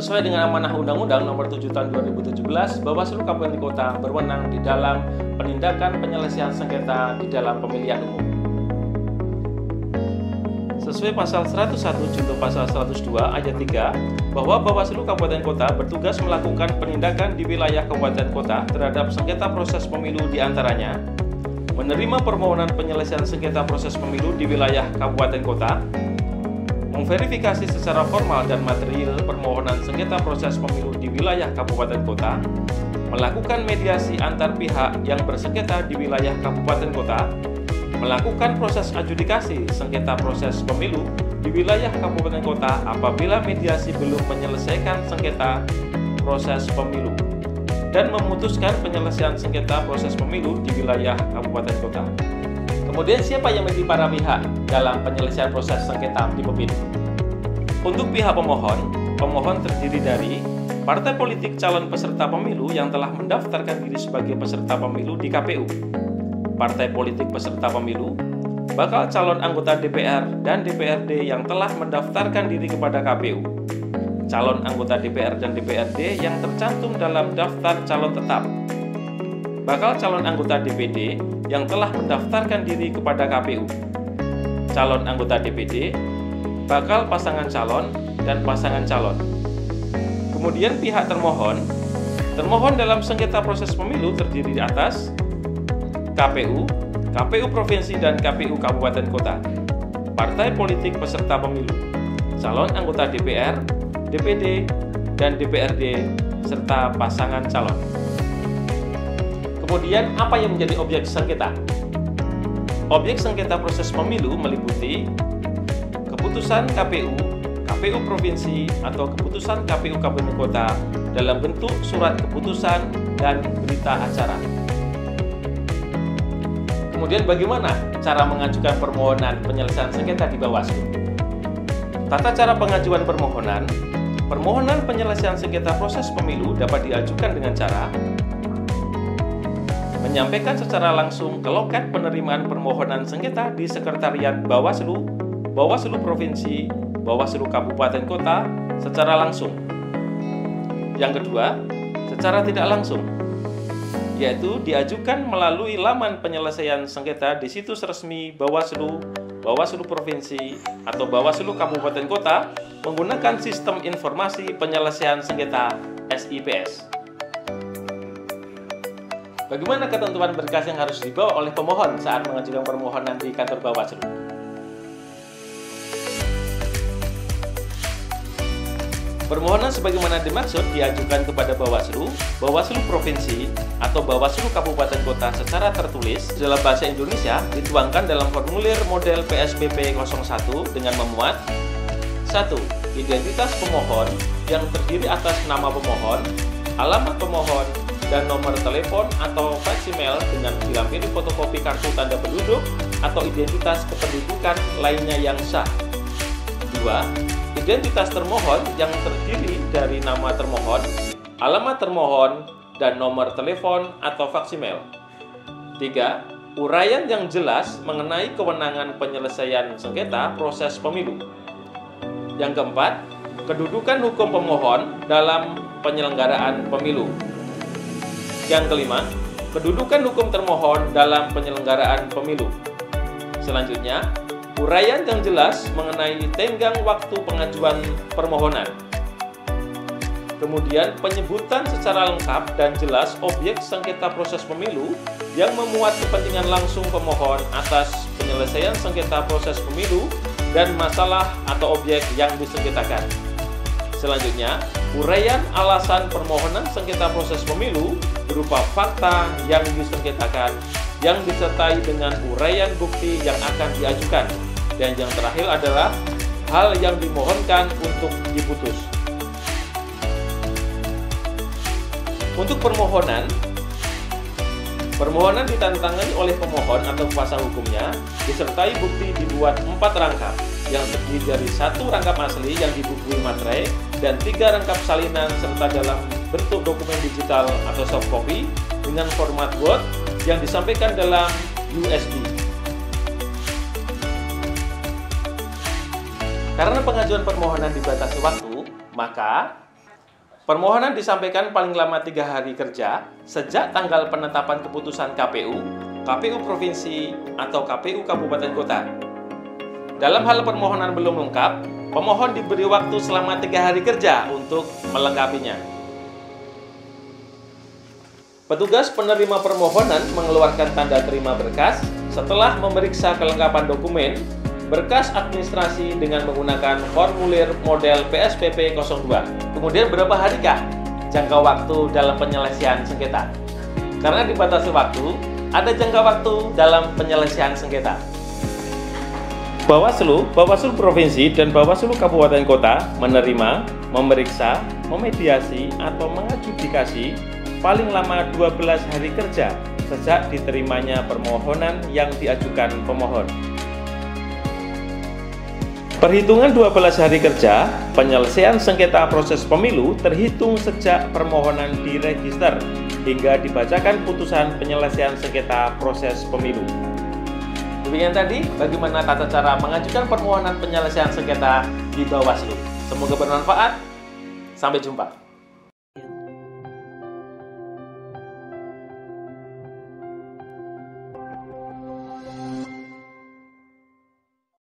Sesuai dengan amanah Undang-Undang Nomor 7 Tahun 2017, Bawaslu Kabupaten Kota berwenang di dalam penindakan penyelesaian sengketa di dalam pemilihan umum. Sesuai pasal 101 junto pasal 102 ayat 3, bahwa Bawaslu Kabupaten Kota bertugas melakukan penindakan di wilayah Kabupaten Kota terhadap sengketa proses pemilu, di antaranya menerima permohonan penyelesaian sengketa proses pemilu di wilayah Kabupaten Kota, memverifikasi secara formal dan material permohonan sengketa proses pemilu di wilayah Kabupaten Kota, melakukan mediasi antar pihak yang bersengketa di wilayah Kabupaten Kota, melakukan proses adjudikasi sengketa proses pemilu di wilayah Kabupaten Kota apabila mediasi belum menyelesaikan sengketa proses pemilu, dan memutuskan penyelesaian sengketa proses pemilu di wilayah Kabupaten Kota. Kemudian siapa yang menjadi para pihak dalam penyelesaian proses sengketa di pemilu? Untuk pihak pemohon terdiri dari partai politik calon peserta pemilu yang telah mendaftarkan diri sebagai peserta pemilu di KPU, partai politik peserta pemilu, bakal calon anggota DPR dan DPRD yang telah mendaftarkan diri kepada KPU, calon anggota DPR dan DPRD yang tercantum dalam daftar calon tetap, bakal calon anggota DPD yang telah mendaftarkan diri kepada KPU, calon anggota DPD, bakal pasangan calon, dan pasangan calon. Kemudian pihak termohon dalam sengketa proses pemilu terdiri di atas KPU, KPU Provinsi dan KPU Kabupaten Kota, partai politik peserta pemilu, calon anggota DPR, DPD, dan DPRD, serta pasangan calon. Kemudian, apa yang menjadi objek sengketa? Objek sengketa proses pemilu meliputi keputusan KPU, KPU Provinsi, atau keputusan KPU Kabupaten Kota dalam bentuk surat keputusan dan berita acara. Kemudian, bagaimana cara mengajukan permohonan penyelesaian sengketa di Bawaslu? Tata cara pengajuan permohonan penyelesaian sengketa proses pemilu dapat diajukan dengan cara menyampaikan secara langsung ke loket penerimaan permohonan sengketa di Sekretariat Bawaslu, Bawaslu Provinsi, Bawaslu Kabupaten Kota secara langsung. Yang kedua, secara tidak langsung, yaitu diajukan melalui laman penyelesaian sengketa di situs resmi Bawaslu, Bawaslu Provinsi, atau Bawaslu Kabupaten Kota menggunakan Sistem Informasi Penyelesaian Sengketa SIPS. Bagaimana ketentuan berkas yang harus dibawa oleh pemohon saat mengajukan permohonan di kantor Bawaslu? Permohonan sebagaimana dimaksud diajukan kepada Bawaslu, Bawaslu Provinsi, atau Bawaslu Kabupaten Kota secara tertulis dalam bahasa Indonesia dituangkan dalam formulir model PSBB 01 dengan memuat 1. Identitas pemohon yang terdiri atas nama pemohon, alamat pemohon, dan nomor telepon atau faksimiel dengan dilampiri fotokopi kartu tanda penduduk atau identitas kependudukan lainnya yang sah. 2. Identitas termohon yang terdiri dari nama termohon, alamat termohon, dan nomor telepon atau faksimiel. 3. Uraian yang jelas mengenai kewenangan penyelesaian sengketa proses pemilu. Yang keempat, kedudukan hukum pemohon dalam penyelenggaraan pemilu. Yang kelima, kedudukan hukum termohon dalam penyelenggaraan pemilu. Selanjutnya, uraian yang jelas mengenai tenggang waktu pengajuan permohonan. Kemudian, penyebutan secara lengkap dan jelas objek sengketa proses pemilu yang memuat kepentingan langsung pemohon atas penyelesaian sengketa proses pemilu dan masalah atau objek yang disengketakan. Selanjutnya, uraian alasan permohonan sengketa proses pemilu berupa fakta yang disengketakan yang disertai dengan uraian bukti yang akan diajukan. Dan yang terakhir adalah hal yang dimohonkan untuk diputus. Untuk permohonan ditandatangani oleh pemohon atau kuasa hukumnya disertai bukti dibuat 4 rangkap yang terdiri dari 1 rangkap asli yang dibubuhi materai dan 3 rangkap salinan serta dalam bentuk dokumen digital atau soft copy dengan format Word yang disampaikan dalam USB. Karena pengajuan permohonan dibatasi waktu, maka Permohonan disampaikan paling lama 3 hari kerja sejak tanggal penetapan keputusan KPU, KPU Provinsi, atau KPU Kabupaten Kota. Dalam hal permohonan belum lengkap, pemohon diberi waktu selama 3 hari kerja untuk melengkapinya. Petugas penerima permohonan mengeluarkan tanda terima berkas setelah memeriksa kelengkapan dokumen, berkas administrasi dengan menggunakan formulir model PSPP 02. Kemudian berapa harikah jangka waktu dalam penyelesaian sengketa? Karena dibatasi waktu, ada jangka waktu dalam penyelesaian sengketa. Bawaslu Provinsi dan Bawaslu Kabupaten Kota menerima, memeriksa, memediasi, atau mengadjudikasi paling lama 12 hari kerja sejak diterimanya permohonan yang diajukan pemohon. Perhitungan 12 hari kerja, penyelesaian sengketa proses pemilu terhitung sejak permohonan diregister hingga dibacakan putusan penyelesaian sengketa proses pemilu. Demikian tadi bagaimana tata cara mengajukan permohonan penyelesaian sengketa di Bawaslu. Semoga bermanfaat. Sampai jumpa.